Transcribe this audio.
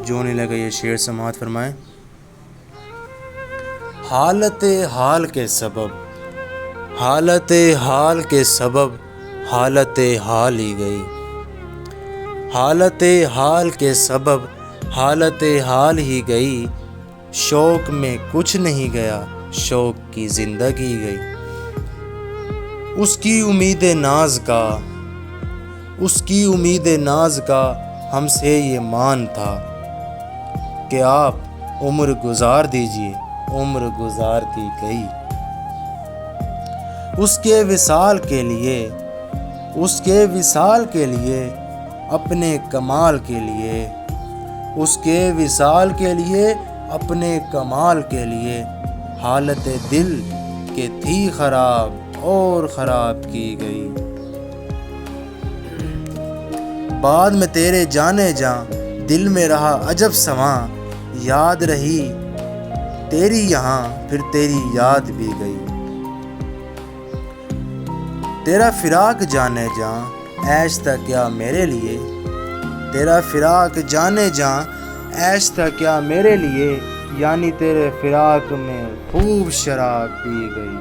جو نہیں لگا یہ شعر سماعت فرمائیں۔ حالت حال کے سبب، حالت حال کے سبب حالت حال ہی گئی، حالت حال کے سبب حالت حال ہی گئی، شوق میں کچھ نہیں گیا شوق کی زندگی گئی۔ اس کی امید ناز کا، اس کی امید ناز کا ہم سے یہ مان تھا کہ آپ عمر گزار دیجئے، عمر گزارتی گئی۔ اس کے وصال کے لیے، اس کے وصال کے لیے، اپنے کمال کے لیے، اس کے وصال کے لیے، اپنے کمال کے لیے، حالت دل کے تھی خراب اور خراب کی گئی۔ بعد میں تیرے جانے جاں دل میں رہا عجب سماں، یاد رہی تیری یہاں پھر تیری یاد بھی گئی۔ تیرا فراق جانے جاں عیش تھا کیا میرے لیے، تیرا فراق جانے جاں عیش تھا کیا میرے لیے، یعنی تیرے فراق میں خوب شراب پی گئی۔